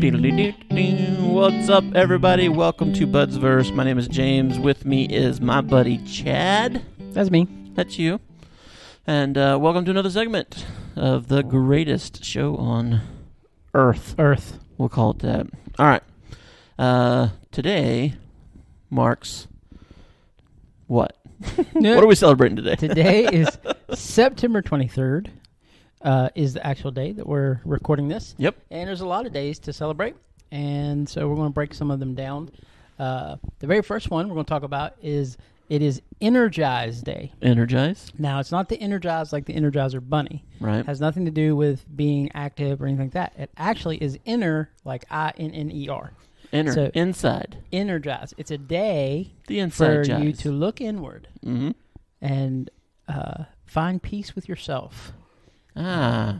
What's up, everybody? Welcome to Budsverse. My name is James. With me is my buddy Chad. That's me. That's you. And welcome to another segment of the greatest show on Earth. We'll call it that. All right. Today marks what? What are we celebrating today? Today is September 23rd. Is the actual day that we're recording this. Yep. And there's a lot of days to celebrate, and so we're going to break some of them down. The very first one we're going to talk about is Energize Day. Energize? Now, it's not the Energize like the Energizer Bunny. Right. It has nothing to do with being active or anything like that. It actually is inner, like I-N-N-E-R. Inner. So, inside. Energize. It's a day The inside for you jize. to look inward and find peace with yourself.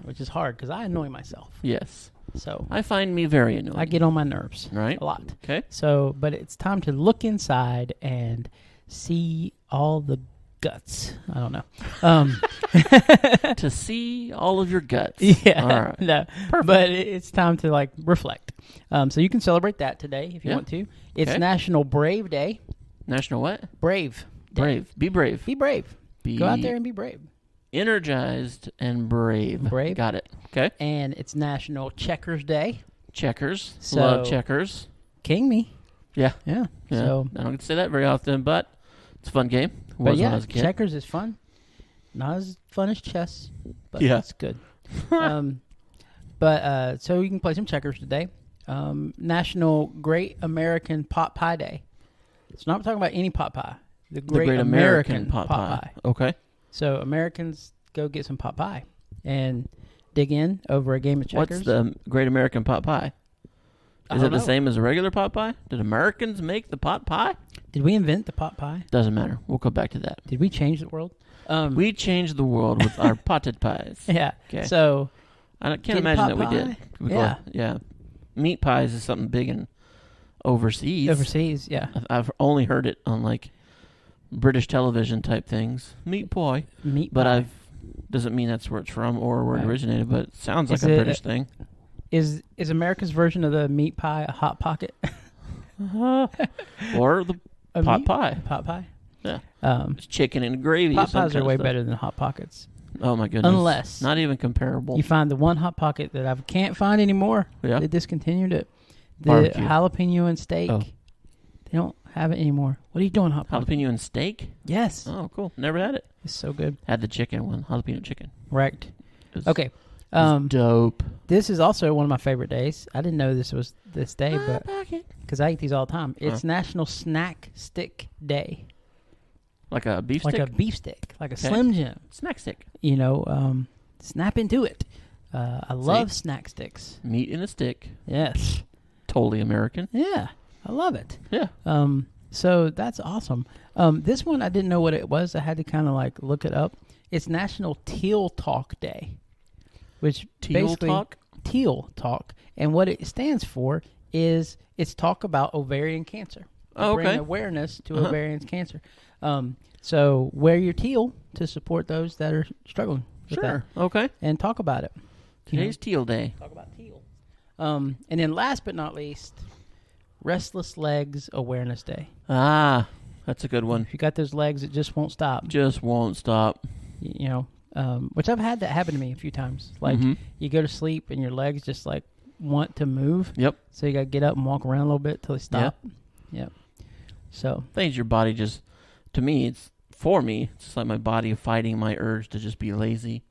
Which is hard because I annoy myself. Yes. So I find me very annoying. I get on my nerves Right. a lot. Okay. So, but it's time to look inside and see all the guts. I don't know. To see all of your guts. Yeah. All right. No. But it's time to like reflect. So you can celebrate that today if you want to. It's Okay. National Brave Day. National what? Brave. Day. Brave. Be brave. Be brave. Be Go out there and be brave. energized and brave. Brave. Got it. Okay. And it's National Checkers Day. Checkers. So- Love checkers. King me. Yeah. Yeah. Yeah. So, I don't get to say that very often, but it's a fun game. It but was when I yeah, was a kid. checkers is fun. Not as fun as chess, but Yeah. it's good. So you can play some checkers today. National Great American Pot Pie Day. So not talking about any pot pie. The Great American Pot Pie. Okay. So Americans go get some pot pie and dig in over a game of checkers. What's the Great American Pot Pie? I Is don't it the know. same as a regular pot pie? Did Americans make the pot pie? Did we invent the pot pie? Doesn't matter. We'll go back to that. Did we change the world? We changed the world with our potted pies. Yeah. Okay. So I can't Did imagine pot that we pie? did. We Yeah. yeah. Meat pies is something big in overseas. overseas, yeah. I've only heard it on like British television type things. Meat pie. Meat But pie. doesn't mean that's where it's from or where it Right. originated, but it sounds like Is a it- British thing. Is America's version of the meat pie a hot pocket? Or the A pot meat pie. Pot pie. Yeah. Um, It's chicken and gravy. pot some pies kind are of way stuff. better than hot pockets. Oh my goodness. Unless Not even comparable. you find the one hot pocket that I can't find anymore. Yeah. They discontinued it. The Barbecue. jalapeno and steak. Oh. They don't have it anymore. What are you doing, hot pocket? Jalapeno and steak? Yes. Oh, cool. Never had it. It's so good. Had the chicken one. Jalapeno chicken. Right. It was- Okay. it was dope. This is also one of my favorite days. I didn't know this was this day, but because I eat these all the time. It's National Snack Stick Day. Like a beef Like stick? a beef stick, like a Okay. Slim Jim. Snack stick. You know, snap into it. I love snack sticks. Meat in a stick. Yes. Totally American. Yeah, I love it. Yeah. So that's awesome. This one I didn't know what it was. I had to kind of like look it up. It's National Teal Talk Day, which Teal basically talk? Teal Talk, and what it stands for is it's talk about ovarian cancer. To Oh, bring okay. awareness to ovarian cancer. So wear your teal to support those that are struggling with that, Sure. Okay. and talk about it. You know? Today's teal day. Talk about teal. And then last but not least, Restless Legs Awareness Day. Ah, that's a good one. If you got those legs that just won't stop, Just won't stop. you know, which I've had that happen to me a few times. Like you go to sleep and your legs just like want to move. Yep. So you got to get up and walk around a little bit till they stop. Yep. So I think your body just, to me, it's just like my body fighting my urge to just be lazy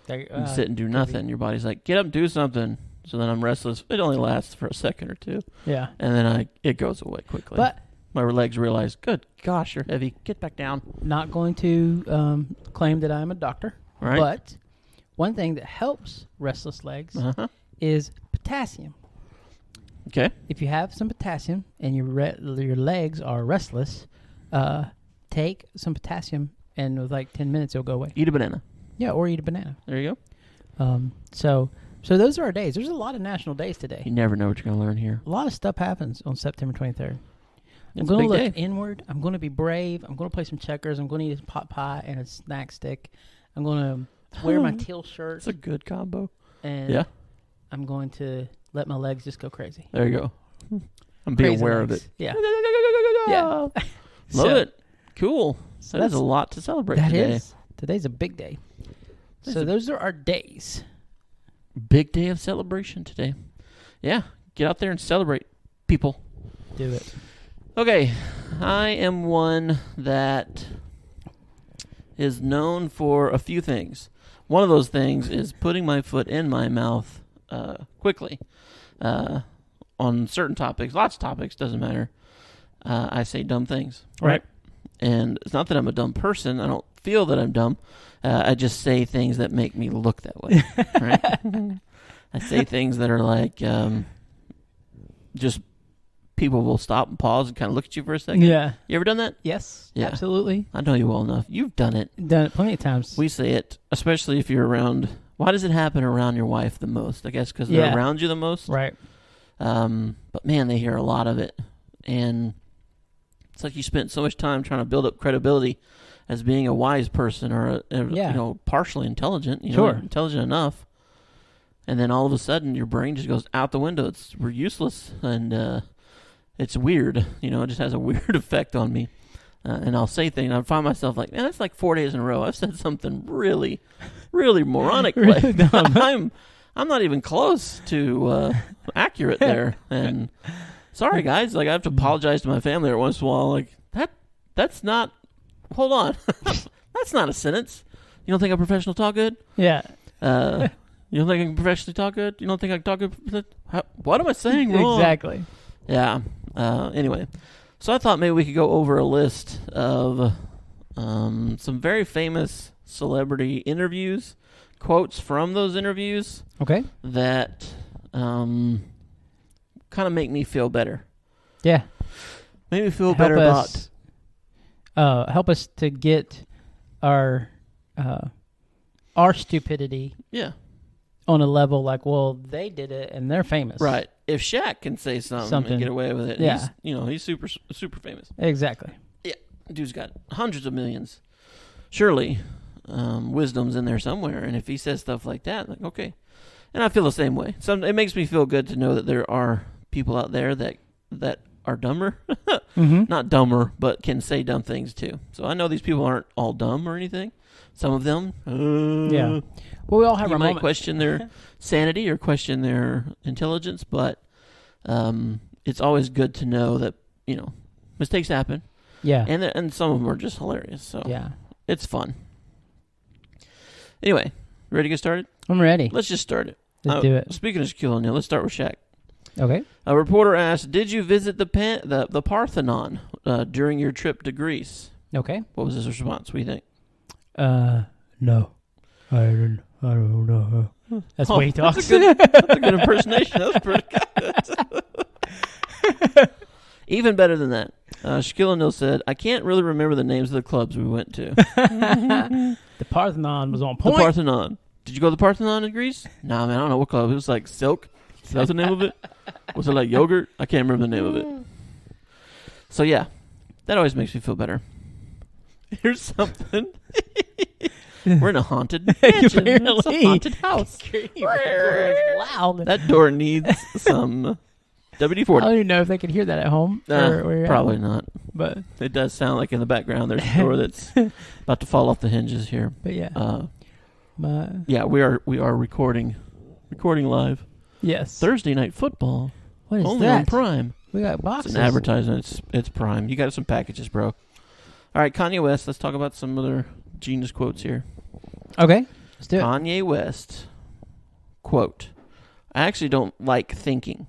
there, and sit and do nothing. Your body's like, get up and do something. So then I'm restless. It only lasts for a second or two. yeah. And then it goes away quickly. But my legs realize, good gosh, you're heavy. Get back down. not going to claim that I'm a doctor. Right. But one thing that helps restless legs is potassium. Okay. If you have some potassium and your legs are restless, take some potassium and with like 10 minutes it'll go away. Eat a banana. Yeah, or eat a banana. There you go. So those are our days. There's a lot of national days today. You never know what you're going to learn here. A lot of stuff happens on September 23rd. I'm It's a going to big look day. inward. I'm going to be brave. I'm going to play some checkers. I'm going to eat a pot pie and a snack stick. I'm going to wear my teal shirt. It's a good combo. And Yeah. I'm going to let my legs just go crazy. There you go. I'm being aware of it. Yeah. Yeah. Love it. Cool. So that is a lot to celebrate today. Today's a big day. So those are our days. Big day of celebration today. Yeah. Get out there and celebrate, people. Do it. Okay. I am one that is known for a few things. One of those things is putting my foot in my mouth quickly on certain topics. Lots of topics, doesn't matter. I say dumb things. Right. And it's not that I'm a dumb person. I don't feel that I'm dumb. I just say things that make me look that way. Right? I say things that are like just people will stop and pause and kind of look at you for a second. Yeah. You ever done that? Yes. Yeah. Absolutely. I know you well enough. You've done it. Done it plenty of times. We say it, especially if you're around. Why does it happen around your wife the most? I guess because they're around you the most. Right. But man, they hear a lot of it. And it's like you spent so much time trying to build up credibility as being a wise person or partially intelligent, intelligent enough. And then all of a sudden your brain just goes out the window. We're useless. And it's weird. It just has a weird effect on me. And I'll say things, and I find myself like, man, that's like 4 days in a row. I've said something really, really moronic. Really dumb. I'm not even close to accurate there. And sorry, guys. Like, I have to apologize to my family every once in a while. Like, that's not, hold on. That's not a sentence. You don't think I'm professional talk good? Yeah. You don't think I can professionally talk good? You don't think I can talk good? What am I saying wrong? Exactly. Yeah. Anyway, so I thought maybe we could go over a list of some very famous celebrity interviews, quotes from those interviews. Okay. That kind of make me feel better. Yeah. Make me feel better about. Help us to get our stupidity. Yeah. On a level like, well, they did it and they're famous. Right. If Shaq can say something and get away with it, he's super famous. Exactly. Yeah. Dude's got hundreds of millions. Surely, wisdom's in there somewhere. And if he says stuff like that, like, okay. And I feel the same way. It makes me feel good to know that there are people out there that are dumber. Mm-hmm. Not dumber, but can say dumb things too. So I know these people aren't all dumb or anything. Some of them, yeah. Well, we all have our might question their sanity or question their intelligence, but it's always good to know that mistakes happen. Yeah, and some of them are just hilarious. So yeah, it's fun. Anyway, ready to get started? I'm ready. Let's just start it. Let's do it. Speaking of Shaquille O'Neal, let's start with Shaq. Okay. A reporter asked, "Did you visit the Parthenon during your trip to Greece?" Okay. What was his response? What do you think? No, I don't know. That's the way he talks. That's a good impersonation. That was pretty good. Even better than that. Shaquille O'Neal said, "I can't really remember the names of the clubs we went to." The Parthenon was on point. The Parthenon. Did you go to the Parthenon in Greece? No, man, I don't know what club. It was like Silk. That was the name of it? Was it like yogurt? I can't remember the name of it. So, yeah, that always makes me feel better. Here's something. We're in a haunted mansion. It's a haunted house. Loud. That door needs some WD-40. I don't even know if they can hear that at home. Probably not. But it does sound like in the background there's a door that's about to fall off the hinges here. But yeah. Yeah, we are recording live. Yes. Thursday Night Football. What is only that? On Prime. We got boxes. It's an advertisement. It's Prime. You got some packages, bro. All right, Kanye West. Let's talk about some other genius quotes here. Okay, let's do it. Kanye West, quote, "I actually don't like thinking.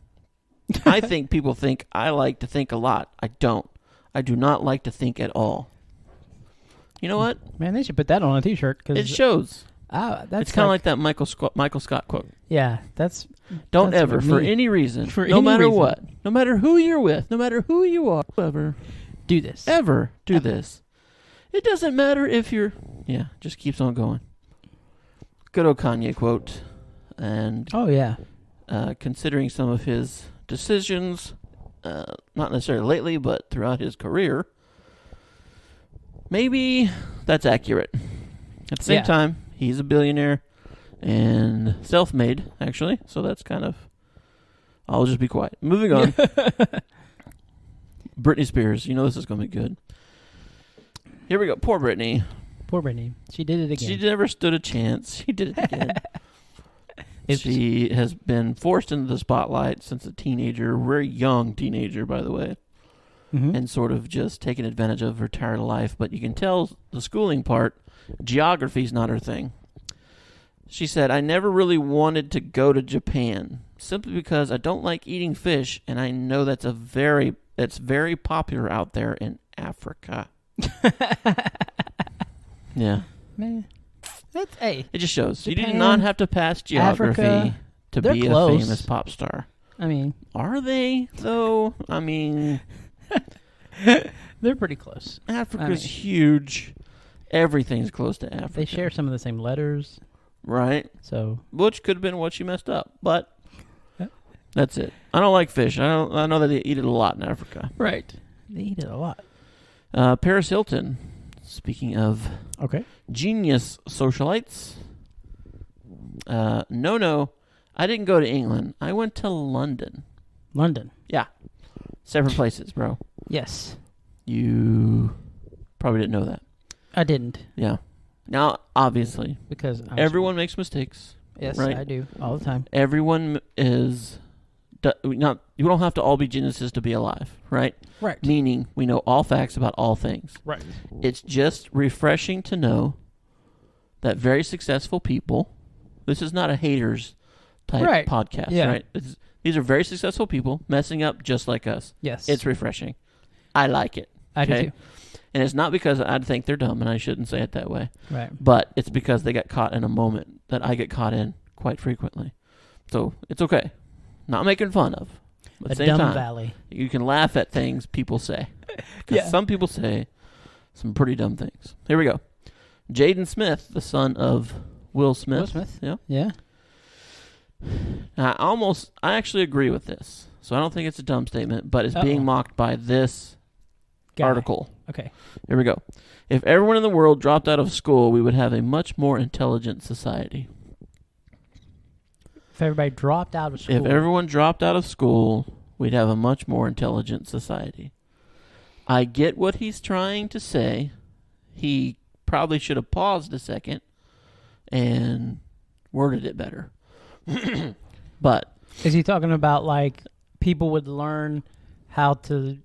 I think people think I like to think a lot. I don't. I do not like to think at all." You know what? Man, they should put that on a T-shirt. It shows. That's it's kind of like that Michael Scott quote. Yeah, that's... Don't ever, for any reason, no matter what, no matter who you're with, no matter who you are, ever do this. Ever do this. It doesn't matter if you're... Yeah, just keeps on going. Good old Kanye quote. And oh, yeah. Considering some of his decisions, not necessarily lately, but throughout his career, maybe that's accurate. At the same time, he's a billionaire and self-made, actually. So that's kind of I'll just be quiet. Moving on. Britney Spears. You know this is going to be good. Here we go. Poor Britney. Poor Britney. She did it again. She never stood a chance. She did it again. She has been forced into the spotlight since a teenager, very young teenager, by the way, and sort of just taken advantage of her tired life. But you can tell the schooling part, geography's not her thing. She said, I never really wanted to go to Japan, simply because I don't like eating fish, and I know that's very popular out there in Africa. Yeah. Man. It just shows. Japan, you do not have to pass geography Africa, to be close. A famous pop star. I mean, are they though? I mean, they're pretty close. Africa's huge. Everything's close to Africa. They share some of the same letters, right? So, which could have been what she messed up, but that's it. I don't like fish. I know that they eat it a lot in Africa. Right. They eat it a lot. Paris Hilton. Speaking of genius socialites, no, I didn't go to England. I went to London. London? Yeah. Separate places, bro. Yes. You probably didn't know that. I didn't. Yeah. Now, obviously, because everyone makes mistakes. Yes, right? I do. All the time. Everyone is not. You don't have to all be geniuses to be alive, right? Right. Meaning, we know all facts about all things. Right. It's just refreshing to know that very successful people. This is not a haters type podcast, right? These are very successful people messing up just like us. Yes. It's refreshing. I like it. I do too. And it's not because I think they're dumb, and I shouldn't say it that way. Right. But it's because they got caught in a moment that I get caught in quite frequently. So it's okay. Not making fun of. But at the same time, valley. You can laugh at things people say. Because some people say some pretty dumb things. Here we go. Jaden Smith, the son of Will Smith. Will Smith? Yeah. Yeah. I actually agree with this. So I don't think it's a dumb statement, but it's being mocked by this article. Okay. Here we go. If everyone in the world dropped out of school, we would have a much more intelligent society. If everybody dropped out of school. If everyone dropped out of school, we'd have a much more intelligent society. I get what he's trying to say. He probably should have paused a second and worded it better. But is he talking about like people would learn how to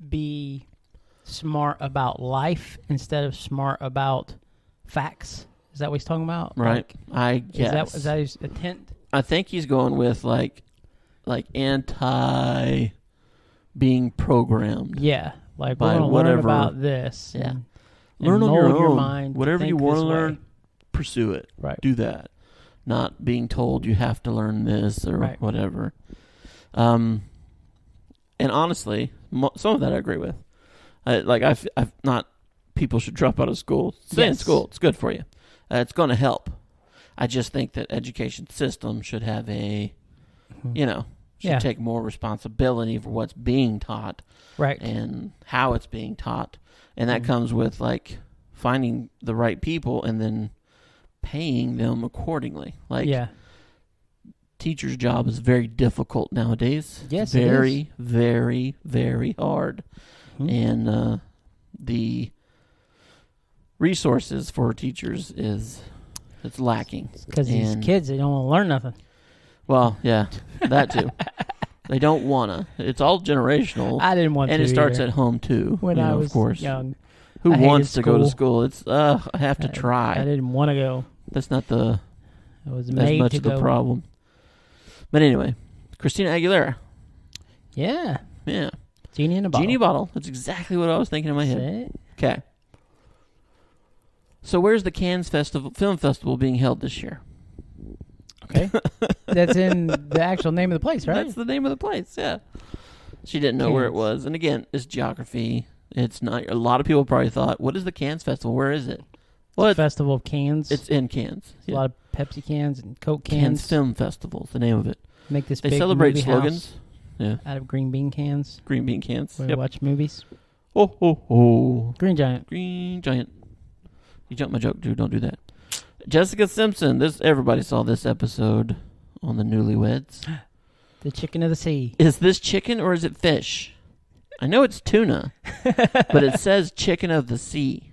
be smart about life instead of smart about facts? Is that what he's talking about? Right. I guess. Is that his intent? I think he's going with like anti being programmed. Yeah. Like by we're gonna whatever. learn about this. Yeah. And learn on your own. Mind whatever you want to learn, way. Pursue it. Right. Do that. Not being told you have to learn this or whatever. And honestly, some of that I agree with. I've not. People should drop out of school. Stay in school. It's good for you. It's going to help. I just think that education system should have should take more responsibility for what's being taught, right, and how it's being taught, and that comes with like finding the right people and then paying them accordingly. Teacher's job is very difficult nowadays. Yes, very, it is. very, very hard, and the resources for teachers it's lacking. Because these kids, they don't want to learn nothing. Well, yeah, that too. They don't want to. It's all generational. I didn't want to. And it starts at home too. When I was of course. young. Who wants to go to school? It's I have to try. I didn't want to go. That's not I was made as much to of the go. problem. But anyway, Christina Aguilera. Yeah. Yeah. Genie in a bottle. Genie bottle. That's exactly what I was thinking in my head. That's Okay. So where's the Cannes Film Festival being held this year? Okay. That's in the actual name of the place, right? That's the name of the place, yeah. She didn't know where it was. And again, it's geography. It's not. A lot of people probably thought, what is the Cannes Festival? Where is it? Well, Festival of Cans. It's in Cannes. Yeah. A lot of Pepsi cans and Coke cans. Cannes Film Festival is the name of it. Make this They big celebrate movie slogans. House out of green bean cans. Green bean cans. Where we watch movies. Oh, oh, oh. Green Giant. Green Giant. You jumped my joke, Drew. Don't do that. Jessica Simpson. Everybody saw this episode on the Newlyweds. The chicken of the sea. Is this chicken or is it fish? I know it's tuna, but it says chicken of the sea.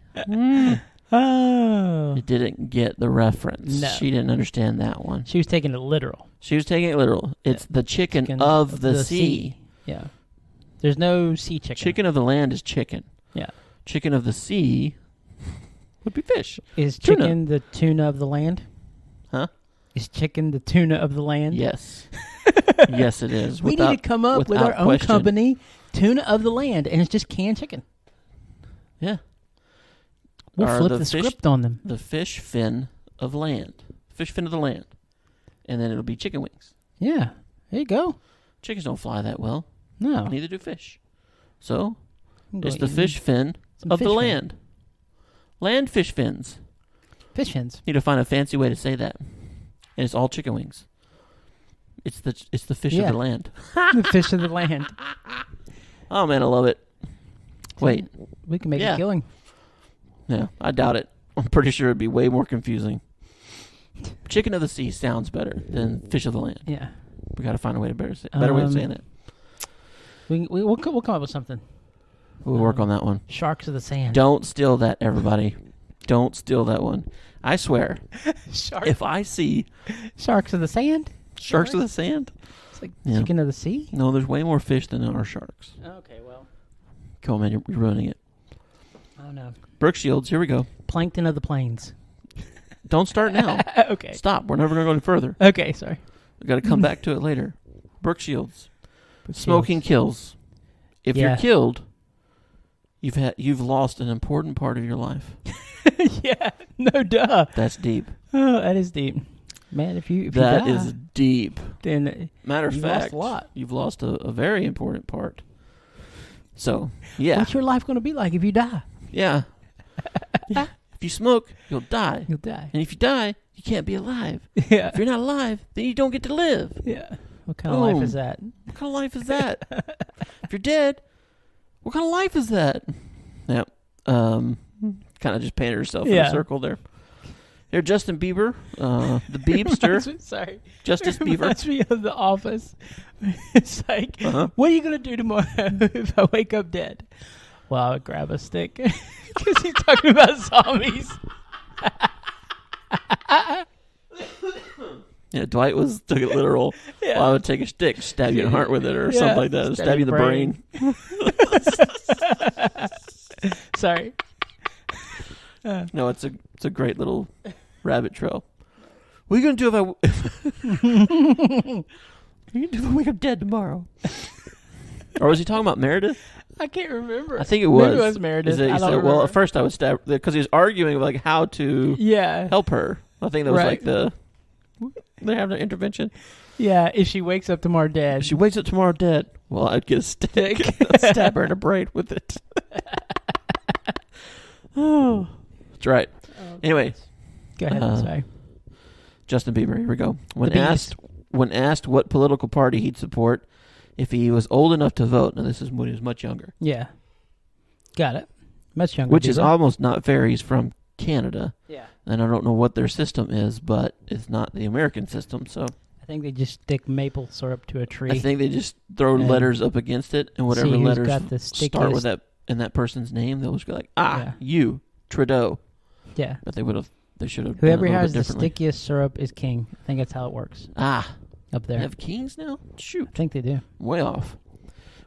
Oh. It didn't get the reference. No. She didn't understand that one. She was taking it literal. She was taking it literal. It's the chicken of the sea. Yeah. There's no sea chicken. Chicken of the land is chicken. Yeah. Chicken of the sea would be fish. Is Tuna. chicken the tuna of the land? Huh? Is chicken the tuna of the land? Yes. Yes, it is. We need to come up with our own company, Tuna of the Land, and it's just canned chicken. Yeah. We'll Or flip the script on them. The fish fin of land. Fish fin of the land. And then it'll be chicken wings. Yeah. There you go. Chickens don't fly that well. No. Neither do fish. So, I'm gonna it's the eat fish fin some of fish the fin. land. Land fish fins. Fish fins. Need to find a fancy way to say that. And it's all chicken wings. It's the fish of Yeah. the land. The fish of the land. Oh man, I love it. Wait. We can make Yeah. a killing. Yeah, I doubt it. I'm pretty sure it'd be way more confusing. Chicken of the sea sounds better than fish of the land. Yeah. We got to find a way to better way of saying it. We'll come up with something. We'll work on that one. Sharks of the sand. Don't steal that, everybody. Don't steal that one. I swear, if I see Sharks of the sand? sharks of the sand, It's like Yeah. chicken of the sea? no, there's way more fish than there are sharks. Okay, well. Come on, man, you're ruining it. I don't know. Brooke Shields, here we go. Plankton of the plains. Don't start now. Okay. Stop. We're never going to go any further. Okay, sorry. We got to come back to it later. Brooke Shields. Smoking kills. If Yeah. you're killed, you've lost an important part of your life. Yeah, no duh. That's deep. Oh, that is deep. Man, if you That die, is deep. then Matter of you've fact, lost a lot. you've lost a very important part. So, yeah. What's your life going to be like if you die? Yeah. Yeah. If you smoke, you'll die. You'll die. And if you die, you can't be alive. Yeah. If you're not alive, then you don't get to live. Yeah. What kind of life Boom. is that? What kind of life is that? If you're dead, what kind of life is that? Yep. Kind of just painted herself in a circle there. Here, Justin Bieber, the Biebster. Sorry. Justice Bieber. Reminds me of The Office. It's like, what are you going to do tomorrow if I wake up dead? Well, I would grab a stick. Because he's talking about zombies. Yeah, Dwight took it literal. Yeah. Well, I would take a stick, stab you in the heart with it, or Yeah, something like that. Stab you in the brain. Sorry. No, it's a great little rabbit trail. What are you gonna do if I wake up dead tomorrow? Or was he talking about Meredith? I can't remember. I think it was. Maybe it was Meredith. Is it- he I don't said, well, remember. at first I was stabbed because he was arguing like how to Yeah. help her. I think that was Right. like they have an intervention. Yeah, if she wakes up tomorrow dead. If she wakes up tomorrow dead, well, I'd get a stick, and stab her in the brain with it. Oh, that's right. Anyway, Go ahead. Sorry. Justin Bieber. Here we go. When The beast. asked what political party he'd support if he was old enough to vote. Now, this is when he was much younger. Yeah. Got it. Much younger. Which is Bieber. almost not fair. He's from Canada. Yeah. And I don't know what their system is, but it's not the American system. So I think they just stick maple syrup to a tree. I think they just throw And letters up against it, and whatever see who's letters got the start stickiest- with that in that person's name, they'll just go like, Yeah. you, Trudeau. Yeah. But they should have. Whoever done it a has little the bit differently. stickiest syrup is king. I think that's how it works Ah, up they there. have kings now? Shoot. I think they do. Way off.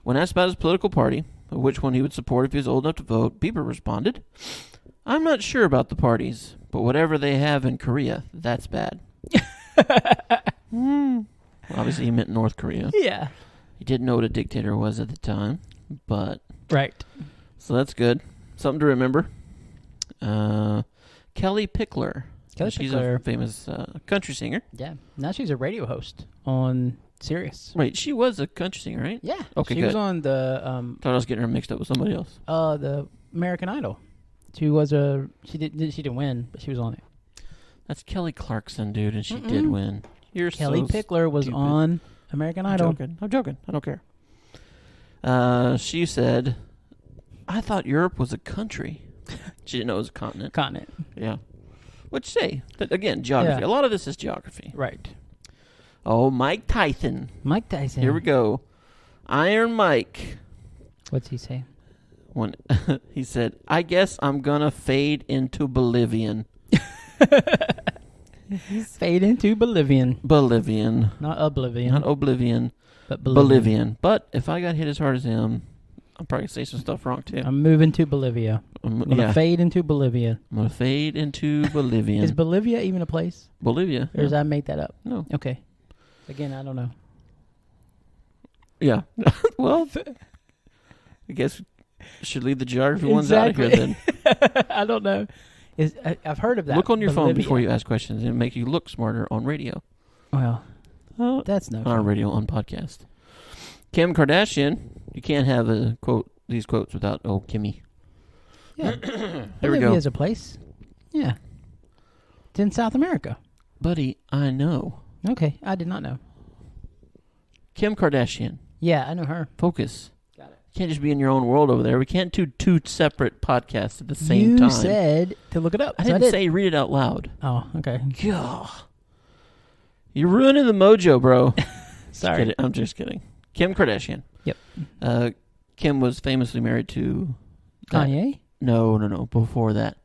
When asked about his political party, or which one he would support if he was old enough to vote, Bieber responded, I'm not sure about the parties, but whatever they have in Korea, that's bad. Well, obviously, he meant North Korea. Yeah. He didn't know what a dictator was at the time, but... Right. So that's good. Something to remember. Kelly Pickler. Kelly She's Pickler. a famous country singer. Yeah. Now she's a radio host on Sirius. Wait, she was a country singer, right? Yeah. Okay, she good. was on the Thought I was getting her mixed up with somebody else. the American Idol. She didn't win, but she was on it. That's Kelly Clarkson, dude, and she did win. You're Kelly so Pickler was stupid. on American I'm Idol. joking. I don't care. She said, I thought Europe was a country. She didn't know it was a continent. Continent. Yeah. What'd you say? That, again, geography. Yeah. A lot of this is geography. Right. Oh, Mike Tyson. Mike Tyson. Here we go. Iron Mike. What's he say? When he said, "I guess I'm gonna fade into Bolivian." Fade into Bolivian. Bolivian. Not oblivion. Not oblivion. But Bolivian. But if I got hit as hard as him, I'm probably going to say some stuff wrong, too. I'm moving to Bolivia. I'm going to fade into Bolivia. I'm going to fade into Bolivian. Is Bolivia even a place? Bolivia. Or does I make that up? No. Okay. Again, I don't know. Yeah. Well, I guess we should leave the geography ones out of here then. I don't know. I've heard of that. Look on your Bolivia. phone before you ask questions. It'll make you look smarter on radio. Well, that's no fun. On radio, on podcast. Kim Kardashian. You can't have these quotes without Kimmy. Yeah. There we go. Bolivia's a place. Yeah. It's in South America. Buddy, I know. Okay, I did not know. Kim Kardashian. Yeah, I know her. Focus. Got it. You can't just be in your own world over there. We can't do two separate podcasts at the same time. You said to look it up. I didn't say read it out loud. Oh, okay. God. You're ruining the mojo, bro. Sorry. I'm just kidding. Kim Kardashian. Yep. Kim was famously married to... Kanye? No. Before that.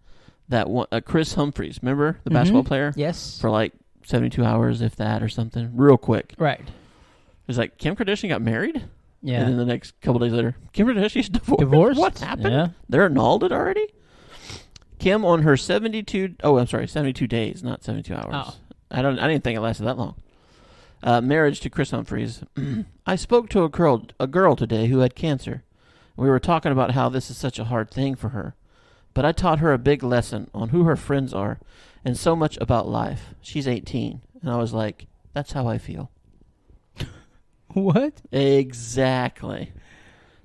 That one, Chris Humphries. Remember? The basketball player? Yes. For like 72 hours, if that, or something. Real quick. Right. It was like, Kim Kardashian got married? Yeah. And then the next couple days later, Kim Kardashian's divorced. Divorced? What happened? Yeah. They're annulled it already? Kim on her 72 days, not 72 hours. Oh. I didn't think it lasted that long. Marriage to Chris Humphries. I spoke to a girl today who had cancer. We were talking about how this is such a hard thing for her. But I taught her a big lesson on who her friends are and so much about life. She's 18. And I was like, that's how I feel. What? Exactly.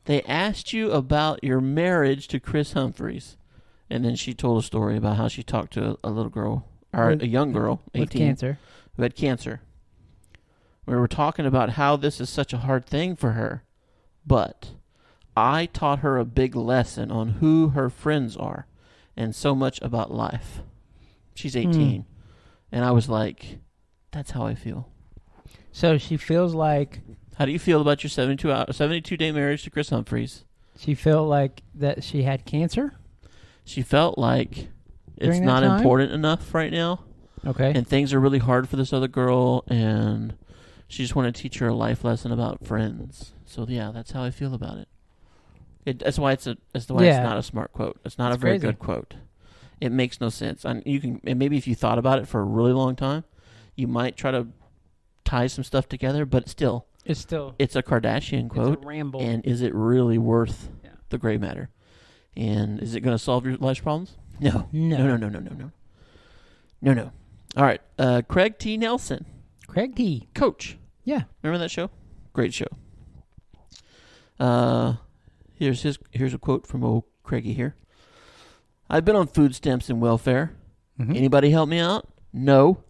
They asked you about your marriage to Chris Humphries. And then she told a story about how she talked to a little girl, or a young girl, 18, with cancer, who had cancer. We were talking about how this is such a hard thing for her. But I taught her a big lesson on who her friends are and so much about life. She's 18. And I was like, that's how I feel. So she feels like... How do you feel about your 72-day marriage to Chris Humphries? She felt like that she had cancer? She felt like it's not important enough right now. Okay. And things are really hard for this other girl, and she just wanted to teach her a life lesson about friends. So, yeah, that's how I feel about it. That's why it's not a smart quote. It's not a very good quote. It makes no sense. And maybe if you thought about it for a really long time, you might try to tie some stuff together, but still... It's a Kardashian quote. It's a ramble. And is it really worth the gray matter? And is it going to solve your life's problems? No. No. All right. Craig T. Nelson. Craig T. Coach. Yeah. Remember that show? Great show. Here's a quote from old Craigie here. I've been on food stamps and welfare. Mm-hmm. Anybody help me out? No.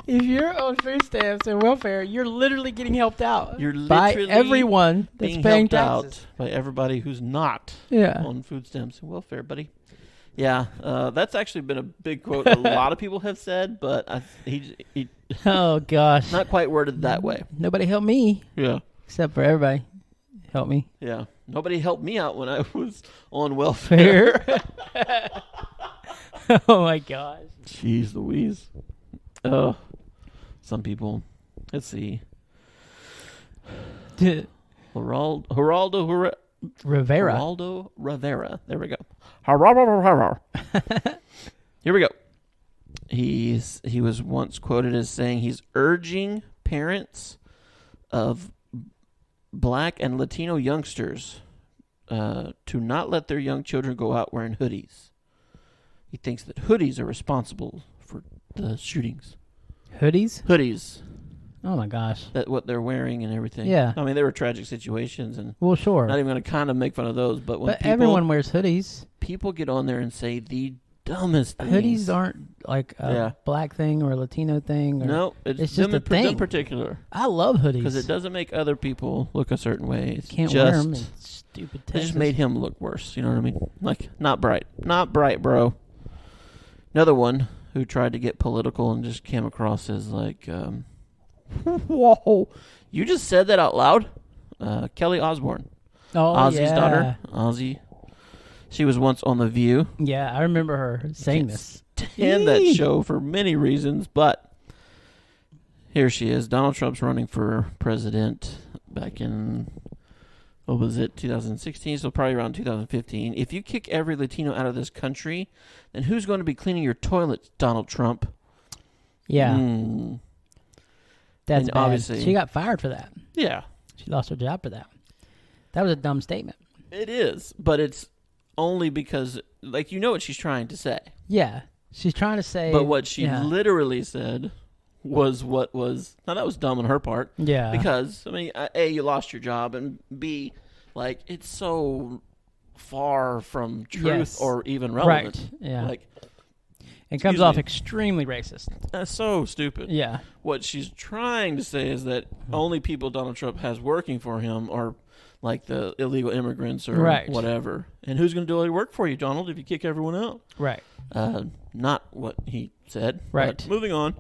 If you're on food stamps and welfare, you're literally getting helped out. You're literally by everyone that's paying taxes. Out by everybody who's not on food stamps and welfare, buddy. Yeah, that's actually been a big quote a lot of people have said, but he oh, gosh. Not quite worded that way. Nobody helped me. Yeah. Except for everybody. Help me. Yeah. Nobody helped me out when I was on welfare. Oh, my gosh. Jeez Louise. Some people. Let's see. Geraldo Rivera. There we go. Here we go. He was once quoted as saying he's urging parents of Black and Latino youngsters to not let their young children go out wearing hoodies. He thinks that hoodies are responsible for the shootings. Hoodies. Oh, my gosh. That what they're wearing and everything. Yeah. I mean, they were tragic situations. And well, sure. Not even going to kind of make fun of those. But everyone wears hoodies. People get on there and say the dumbest things. Hoodies aren't like a black thing or a Latino thing. No, it's just a thing. In particular. I love hoodies. Because it doesn't make other people look a certain way. It's can't wear them. Stupid Texas. It just made him look worse. You know what I mean? Like, not bright. Not bright, bro. Another one. who tried to get political and just came across as like, whoa, you just said that out loud? Kelly Osbourne. Oh, Ozzy's daughter. Ozzy. She was once on The View. Yeah, I remember her saying this. And that show for many reasons, but here she is. Donald Trump's running for president back in, what was it, 2016? So probably around 2015. If you kick every Latino out of this country, then who's going to be cleaning your toilets, Donald Trump? Yeah. That's and bad. obviously, she got fired for that. Yeah. She lost her job for that. That was a dumb statement. It is, but it's only because, like, you know what she's trying to say. Yeah. She's trying to say... But what she literally said was what was... Now, that was dumb on her part. Yeah. Because, I mean, A, you lost your job, and B, like, it's so far from truth or even relevant. Right, yeah. Like, it comes off extremely racist. That's so stupid. Yeah. What she's trying to say is that only people Donald Trump has working for him are, like, the illegal immigrants or whatever. And who's going to do all your work for you, Donald, if you kick everyone out? Right. Not what he said. Right. But moving on.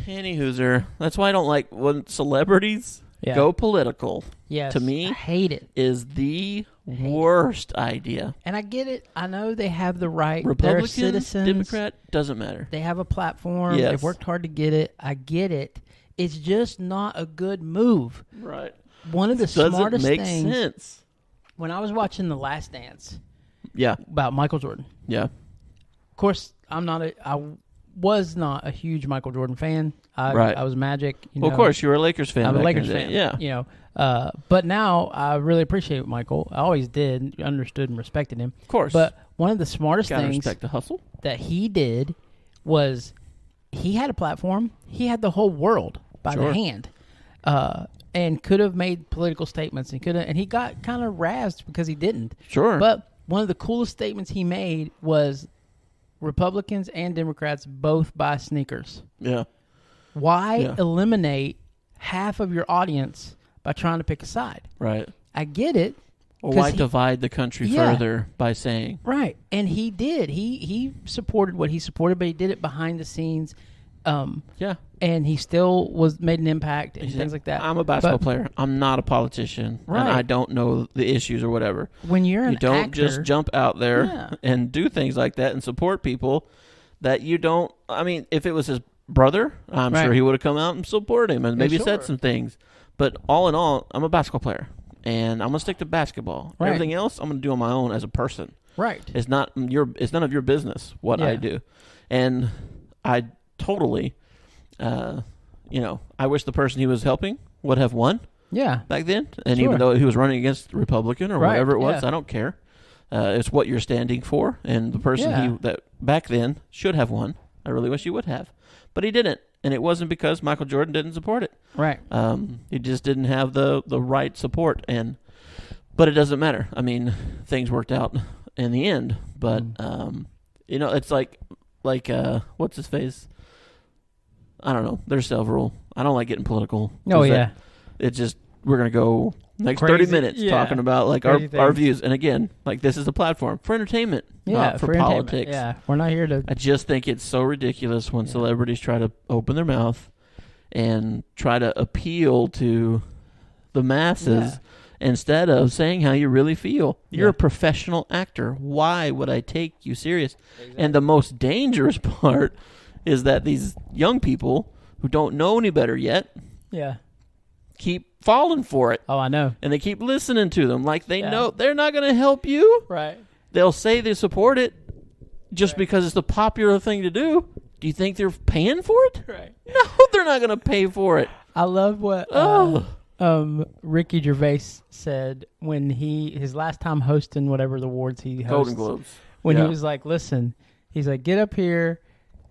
Anywhozer. That's why I don't like when celebrities go political. Yes. To me, I hate it. Is the worst idea. And I get it. I know they have the right. Republican, they're citizens. Democrat, doesn't matter. They have a platform. Yes. They've worked hard to get it. I get it. It's just not a good move. Right. One of the smartest things. Doesn't make sense. When I was watching The Last Dance. Yeah. About Michael Jordan. Yeah. Of course, I was not a huge Michael Jordan fan. I was Magic. Of course, you were a Lakers fan. I'm a Lakers fan. Yeah. You know, but now I really appreciate Michael. I always did, understood and respected him. Of course. But one of the smartest things respect the hustle. That he did was he had a platform. He had the whole world by the hand. And could have made political statements and he got kind of razzed because he didn't. Sure. But one of the coolest statements he made was Republicans and Democrats both buy sneakers. Yeah. Why eliminate half of your audience by trying to pick a side? Right. I get it. Or why divide the country further by saying? Right. And he did. He supported what he supported, but he did it behind the scenes. And he still made an impact and things like that. I'm a basketball player. I'm not a politician. Right. And I don't know the issues or whatever. When you don't actor, just jump out there and do things like that and support people that you don't. I mean, if it was his brother, I'm sure he would have come out and supported him and maybe said some things. But all in all, I'm a basketball player. And I'm going to stick to basketball. Right. Everything else, I'm going to do on my own as a person. Right. It's none of your business what I do. And I totally... I wish the person he was helping would have won. Yeah. Back then, and even though he was running against the Republican or whatever it was, I don't care. It's what you're standing for, and the person that back then should have won. I really wish he would have, but he didn't, and it wasn't because Michael Jordan didn't support it. Right. He just didn't have the right support, but it doesn't matter. I mean, things worked out in the end, but it's like what's his face. I don't know. There's several. I don't like getting political. Oh, yeah. It's just, we're going to go next 30 minutes talking about like our views. And again, like this is a platform for entertainment, not for politics. Yeah, we're not here to... I just think it's so ridiculous when celebrities try to open their mouth and try to appeal to the masses instead of saying how you really feel. You're a professional actor. Why would I take you serious? Exactly. And the most dangerous part is that these young people who don't know any better yet keep falling for it. Oh, I know. And they keep listening to them like they know they're not going to help you. Right. They'll say they support it just because it's the popular thing to do. Do you think they're paying for it? Right. No, they're not going to pay for it. I love what Ricky Gervais said when his last time hosting whatever the awards he hosts. Golden Globes. When he was like, listen, he's like, get up here,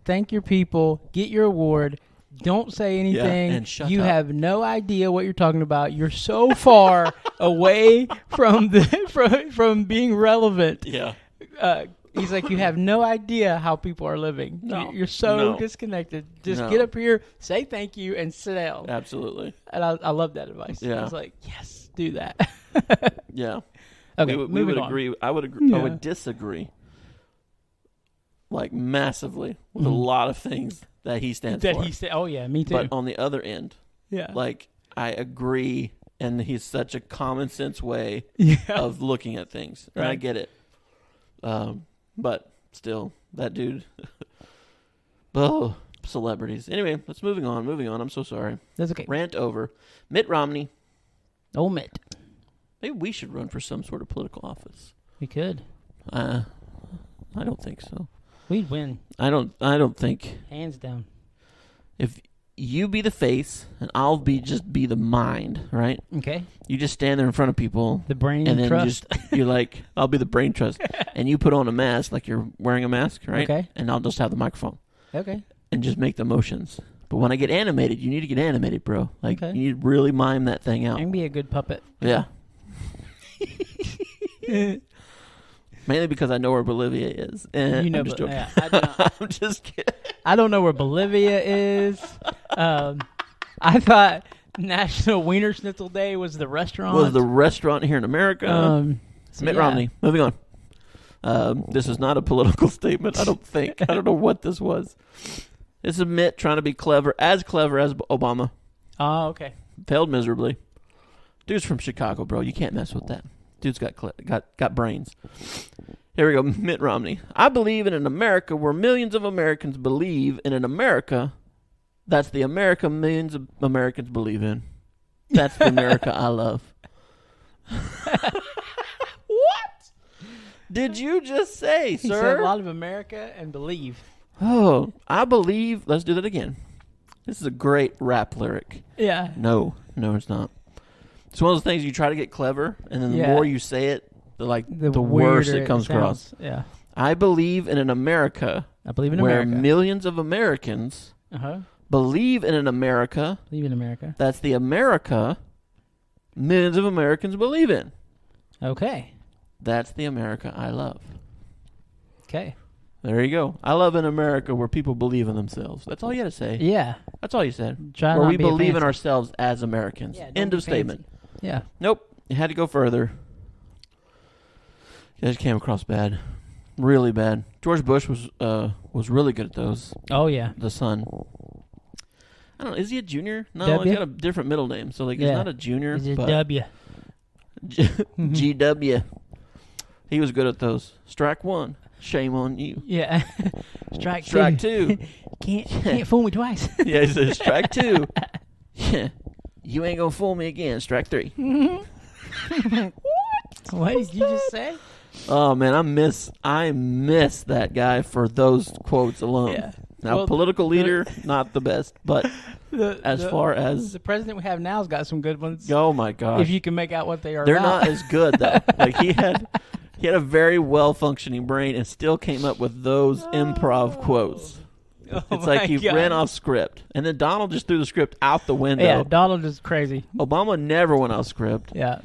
thank your people, get your award, don't say anything. And shut you up. have no idea what you're talking about. You're so far away from from being relevant. Yeah. He's like, you have no idea how people are living. No. You're so disconnected. Just get up here, say thank you, and sit down. Absolutely. And I love that advice. Yeah. I was like, yes, do that. Yeah. Okay, we would agree. I would agree. I would disagree. like massively with a lot of things that he stands for. Oh yeah, me too. But on the other end, yeah, like I agree, and he's such a common sense way of looking at things. And I get it. But still, that dude. Oh, celebrities. Anyway, let's moving on. I'm so sorry. That's okay. Rant over. Mitt Romney. Oh, Mitt. Maybe we should run for some sort of political office. We could. I don't think so. We'd win. I don't think. Hands down. If you be the face and I'll be the mind, right? Okay. You just stand there in front of people. The brain and then trust. you're like, I'll be the brain trust. And you put on a mask like you're wearing a mask, right? Okay. And I'll just have the microphone. Okay. And just make the motions. But when I get animated, you need to get animated, bro. Like, okay. you need to really mime that thing out. I can be a good puppet. Yeah. Mainly because I know where Bolivia is. You know, I'm just joking. Yeah, I don't, I'm just kidding. I don't know where Bolivia is. I thought National Wiener Schnitzel Day was the restaurant. Was the restaurant here in America. Mitt Romney. Moving on. This is not a political statement, I don't think. I don't know what this was. This is Mitt trying to be clever as Obama. Oh, okay. Failed miserably. Dude's from Chicago, bro. You can't mess with that. Dude's got brains. Here we go. Mitt Romney. I believe in an America where millions of Americans believe in an America that's the America millions of Americans believe in. That's the America I love. What did you just say, He sir? said a lot of America and believe. Oh, I believe. Let's do that again. This is a great rap lyric. Yeah. No, it's not. It's one of those things you try to get clever, and then the more you say it, the worse it comes across. Yeah. I believe in an America. I believe in where America. Millions of Americans believe in an America. Believe in America. That's the America millions of Americans believe in. Okay. That's the America I love. Okay. There you go. I love an America where people believe in themselves. That's all you got to say. Yeah. That's all you said. Try where not we be believe fancy. in ourselves as Americans. Yeah, End of statement. Yeah. Nope. You had to go further. You guys came across bad. Really bad. George Bush was really good at those. Oh, yeah. The son. I don't know. Is he a junior? No, W? he's got a different middle name. So, he's not a junior. It's just but W. GW. He was good at those. Strike one. Shame on you. Yeah. Strike two. Can't fool me twice. Yeah, he said strike two. Yeah. You ain't gonna fool me again. Strike three. What did you just say? Oh man, I miss that guy for those quotes alone. Yeah. Now, political leader, not the best, but as far as the president we have now's got some good ones. Oh my gosh, if you can make out what they are, they're about. not as good though. Like he had a very well functioning brain and still came up with those improv quotes. It's like he ran off script, and then Donald just threw the script out the window. Yeah, Donald is crazy. Obama never went off script. Yeah.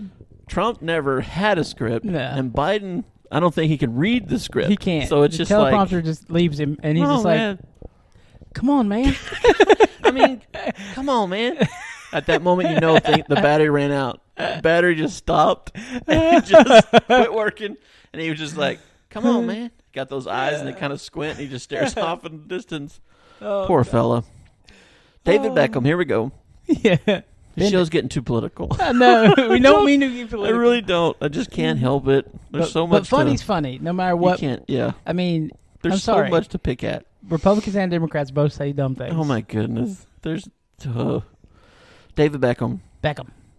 Trump never had a script, and Biden, I don't think he can read the script. He can't. So it's the just teleprompter just leaves him, and he's just like, man. "Come on, man." I mean, come on, man. At that moment, the battery ran out. The battery just stopped. And just quit working, and he was just like, "Come on, man." Got those eyes, and they kind of squint, and he just stares off in the distance. Oh, Poor fella. David Beckham. Here we go. Yeah. The show's getting too political. No, we don't mean to be political. I really don't. I just can't help it. There's so much. But funny's funny, no matter what. You can't. Yeah. I mean, there's I'm sorry. so much to pick at. Republicans and Democrats both say dumb things. Oh my goodness. There's David Beckham.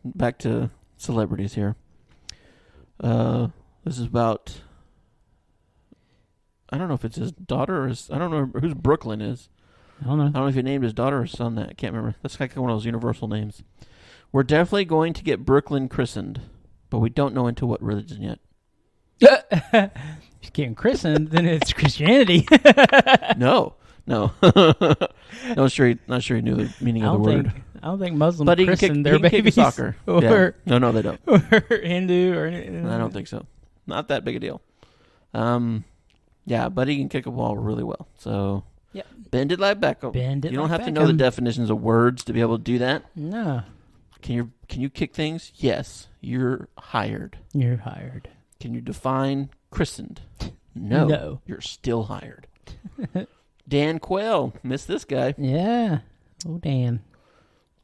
Back to celebrities here. This is about. I don't know if it's his daughter or I don't know whose Brooklyn is. I don't know if he named his daughter or son that. I can't remember. That's like one of those universal names. We're definitely going to get Brooklyn christened, but we don't know into what religion yet. If he's getting christened, then it's Christianity. No. Not sure he knew the meaning of the word. I don't think Muslims but christen their babies. Kick soccer. Or, No, they don't. Or Hindu or anything. I don't think so. Not that big a deal. Yeah, but he can kick a ball really well. So, yep. Bend it like Beckham. You don't have to know the definitions of words to be able to do that. No. Can you kick things? Yes. You're hired. You're hired. Can you define christened? No. No. You're still hired. Dan Quayle. Missed this guy. Yeah. Oh, Dan.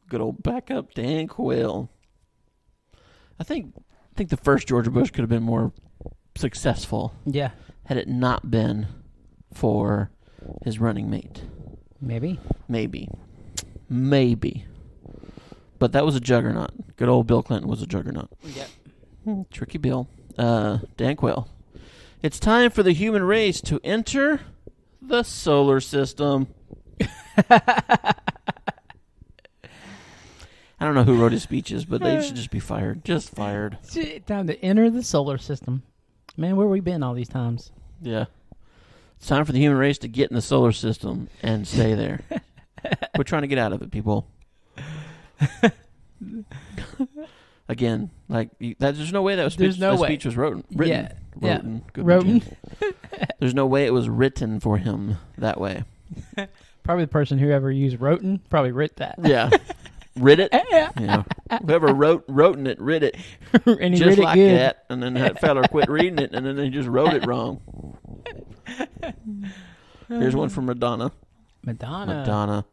Good old backup Dan Quayle. I think the first George Bush could have been more successful. Yeah. Had it not been for his running mate. Maybe. But that was a juggernaut. Good old Bill Clinton was a juggernaut. Yeah. Tricky Bill. Dan Quayle. It's time for the human race to enter the solar system. I don't know who wrote his speeches, but they should just be fired. Just fired. Time to enter the solar system. Man, where we been all these times? Yeah. It's time for the human race to get in the solar system and stay there. We're trying to get out of it, people. Again, there's no way that speech was written. Yeah. Written. There's no way it was written for him that way. Probably the person who ever used Roten probably writ that. Yeah. Writ it? Yeah. Whoever wrote it, writ it. And he just writ it like good. that. And then that fella quit reading it, and then they just wrote it wrong. Here's one from Madonna. Madonna.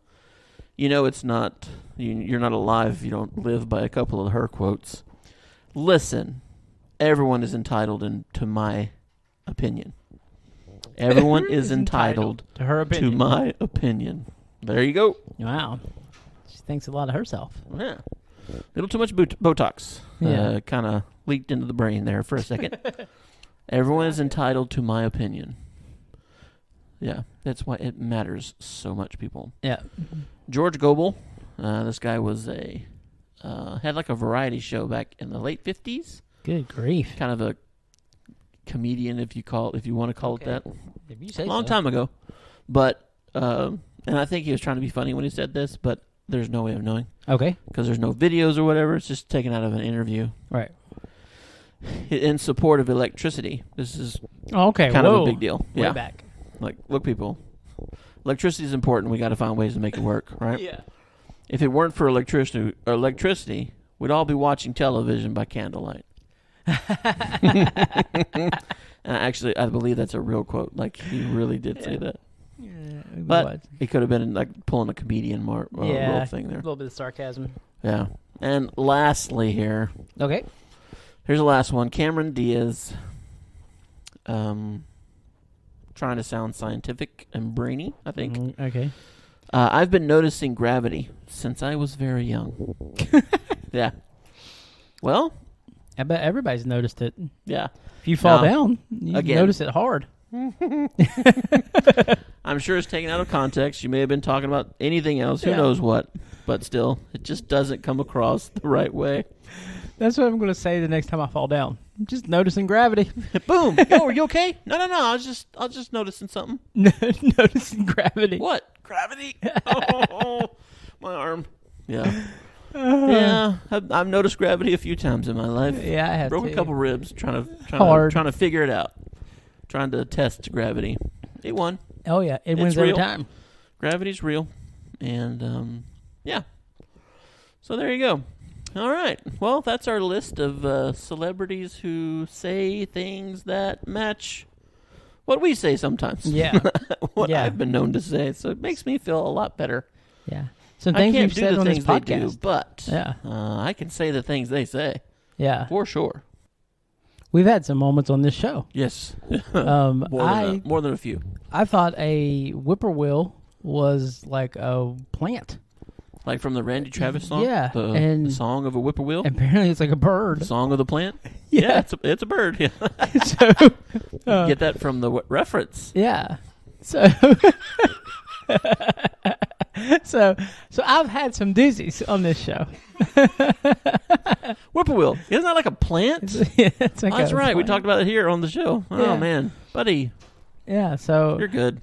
You know it's not... You're not alive if you don't live by a couple of her quotes. Listen, everyone is entitled to my opinion. Everyone is entitled to her opinion. To my opinion. There you go. Wow. She thinks a lot of herself. Yeah. A little too much Botox. Yeah. Kind of leaked into the brain there for a second. Everyone is entitled to my opinion. Yeah, that's why it matters so much, people. Yeah. George Gobel. This guy was had like a variety show back in the late 50s. Good grief. Kind of a comedian, if you want to call it that. If you say a long time ago. But, and I think he was trying to be funny when he said this, but there's no way of knowing. Okay. Because there's no videos or whatever. It's just taken out of an interview. Right. In support of electricity. This is kind of a big deal. Way back. Like, look, people, electricity is important. We got to find ways to make it work, right? Yeah. If it weren't for electricity, we'd all be watching television by candlelight. And actually, I believe that's a real quote. Like, he really did say that. Yeah, but it could have been like pulling a comedian real thing there. A little bit of sarcasm. Yeah. And lastly here. Okay. Here's the last one. Cameron Diaz. Trying to sound scientific and brainy, I think. Okay. I've been noticing gravity since I was very young. Yeah. Well, I bet everybody's noticed it. Yeah. If you fall down, you notice it hard. I'm sure it's taken out of context. You may have been talking about anything else. Who knows what? But still, it just doesn't come across the right way. That's what I'm going to say the next time I fall down. I'm just noticing gravity. Boom. Yo, are you okay? No. I was just noticing something. Noticing gravity. What? Gravity? Oh, my arm. Yeah. Yeah, I've noticed gravity a few times in my life. Yeah, I have broke a couple ribs trying to figure it out. Trying to test gravity. It won. Oh yeah, it wins every time. Gravity's real, and yeah. So there you go. All right. Well, that's our list of celebrities who say things that match what we say sometimes. Yeah. What I've been known to say. So it makes me feel a lot better. Yeah. Some things you've said on this podcast. But I can say the things they say. Yeah. For sure. We've had some moments on this show. Yes. More than a few. I thought a whippoorwill was like a plant. Like from the Randy Travis song? Yeah. The song of a whippoorwill? Apparently it's like a bird. The song of the plant? Yeah. It's a bird. Yeah. So, get that from the reference. Yeah. So... So I've had some doozies on this show. Whippoorwill. Isn't that like a plant? It's like that's right. Plant. We talked about it here on the show. Oh, man. Buddy. Yeah, so... You're good.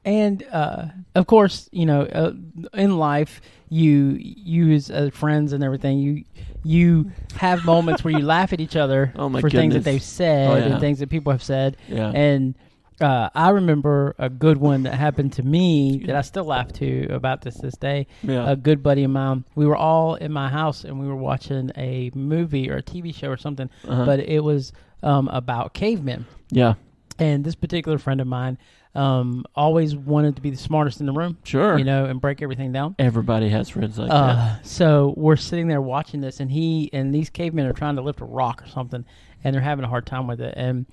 And, of course, in life, you as friends and everything, you have moments where you laugh at each other for things that they've said and things that people have said. Yeah. And... I remember a good one that happened to me that I still laugh to about this day. Yeah. A good buddy of mine. We were all in my house and we were watching a movie or a TV show or something, but it was about cavemen. Yeah. And this particular friend of mine always wanted to be the smartest in the room. Sure. And break everything down. Everybody has friends like that. So we're sitting there watching this, and these cavemen are trying to lift a rock or something, and they're having a hard time with it. And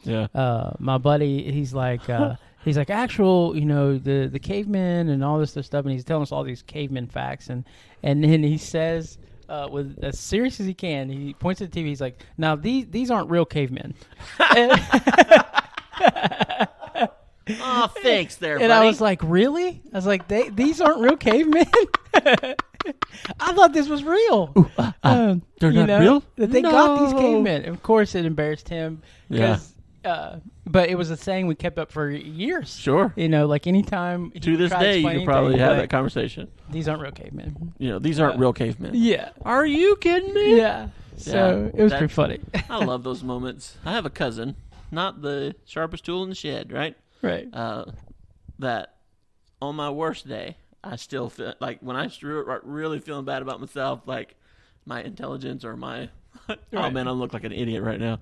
my buddy, he's like, actual, the cavemen and all this stuff, and he's telling us all these caveman facts, and then he says, with as serious as he can, he points at the TV. He's like, "Now these aren't real cavemen." Oh, thanks there, and buddy. I was like, "Really?" I was like, "These aren't real cavemen." I thought this was real. They're not real? That they got these cavemen. Of course, it embarrassed him. Yeah. But it was a saying we kept up for years. Sure. Like anytime. To this day, you could probably have that conversation. These aren't real cavemen. These aren't real cavemen. Yeah. Are you kidding me? Yeah. So it was pretty funny. I love those moments. I have a cousin, not the sharpest tool in the shed, right? Right. That on my worst day, I still feel like when I really feeling bad about myself, like my intelligence or my oh man, I look like an idiot right now.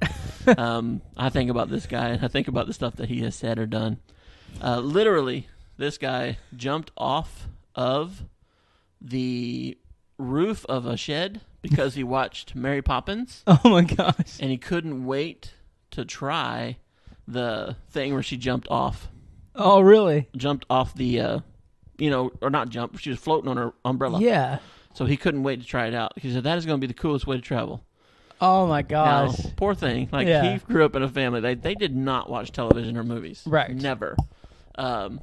I think about this guy, and I think about the stuff that he has said or done. Literally, this guy jumped off of the roof of a shed because he watched Mary Poppins. Oh my gosh! And he couldn't wait to try the thing where she jumped off. Oh, really? Jumped off the, or not jump. She was floating on her umbrella. Yeah. So he couldn't wait to try it out. He said, that is going to be the coolest way to travel. Oh, my gosh. Now, poor thing. He grew up in a family. They did not watch television or movies. Right. Never. And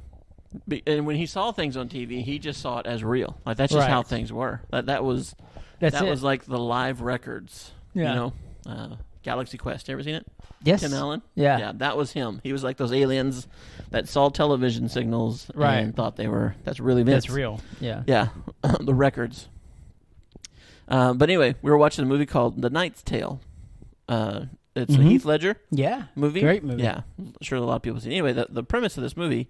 when he saw things on TV, he just saw it as real. Like, that's just how things were. That was like the live records. Yeah. Galaxy Quest. Ever seen it? Yes. Tim Allen? Yeah. Yeah, that was him. He was like those aliens that saw television signals and thought that's really Vince. That's real. Yeah. Yeah. The records. But anyway, we were watching a movie called The Knight's Tale. It's a Heath Ledger movie. Great movie. Yeah. I'm sure a lot of people see it. Anyway, the premise of this movie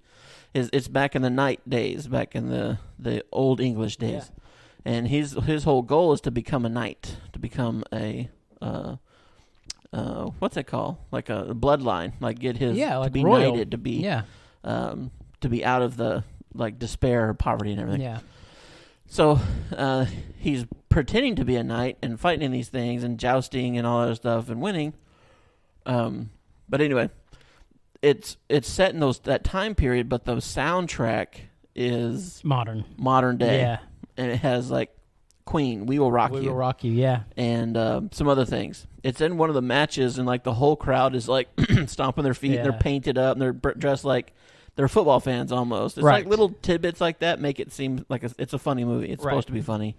is it's back in the knight days, back in the old English days. Yeah. And his whole goal is to become a knight, to become a what's it called? Like a bloodline, like get his to be royal. knighted, to be out of the despair, poverty, and everything. Yeah. So he's pretending to be a knight and fighting in these things and jousting and all that stuff and winning. But anyway, it's set in that time period, but the soundtrack is modern day. Yeah. And it has Queen, We Will Rock You. We Will Rock You, yeah. And some other things. It's in one of the matches, and the whole crowd is stomping their feet, and they're painted up, and they're dressed like they're football fans almost. It's little tidbits like that make it seem like it's a funny movie. It's supposed to be funny.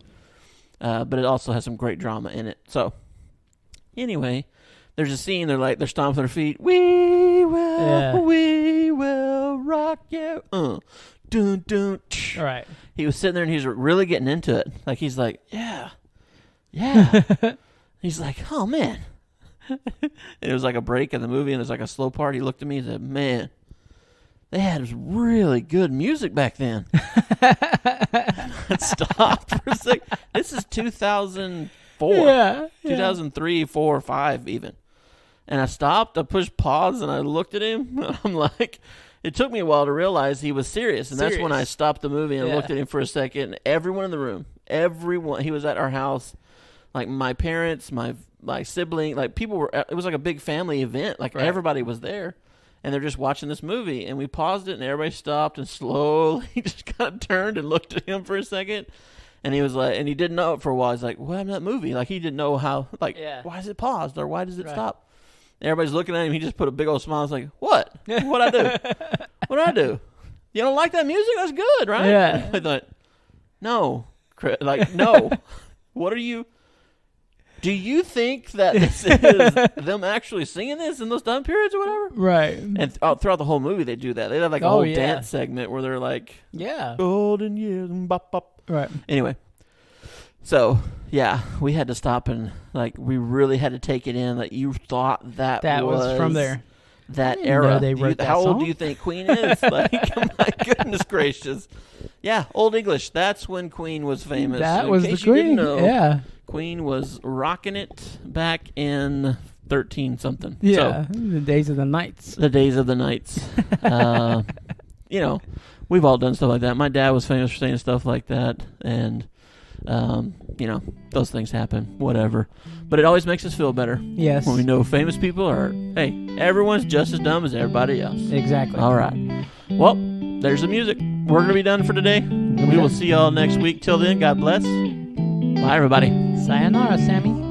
But it also has some great drama in it. So, anyway, there's a scene, they're stomping their feet. We will rock you. Dun, dun, All right. He was sitting there and he was really getting into it. He's like, yeah. He's like, oh, man. And it was a break in the movie, and there's a slow part. He looked at me and said, man, they had really good music back then. I stopped for a sec. This is 2004. Yeah. 2003, 4, 5 even. And I stopped, I pushed pause, and I looked at him, and I'm like... It took me a while to realize he was serious, and that's when I stopped the movie and looked at him for a second. Everyone in the room, he was at our house, my parents, my sibling, people were. It was a big family event. Everybody was there, and they're just watching this movie. And we paused it, and everybody stopped and slowly just kind of turned and looked at him for a second. And he was and he didn't know it for a while. He's like, "What happened to that movie?" He didn't know how. Why is it paused or why does it stop? Everybody's looking at him. He just put a big old smile. It's like, what? What'd I do? What'd I do? You don't like that music? That's good, right? Yeah. I thought, no. No. What are you... Do you think that this is them actually singing this in those time periods or whatever? Right. And throughout the whole movie, they do that. They have a whole dance segment where they're golden years and bop, bop. Right. Anyway. So, yeah, we had to stop and, we really had to take it in that you thought that was from there. That era. How song? old do you think Queen is? My goodness gracious. Yeah, Old English. That's when Queen was famous. That was the Queen. Queen. Yeah. Queen was rocking it back in 13 something. Yeah, So, the days of the nights. the days of the nights. You know, we've all done stuff like that. My dad was famous for saying stuff like that, and you know, those things happen. Whatever, but it always makes us feel better. Yes. When we know famous people are, hey, everyone's just as dumb as everybody else. Exactly. All right. Well, there's the music. We're gonna be done for today. We will see y'all next week. Till then, God bless. Bye, everybody. Sayonara, Sammy.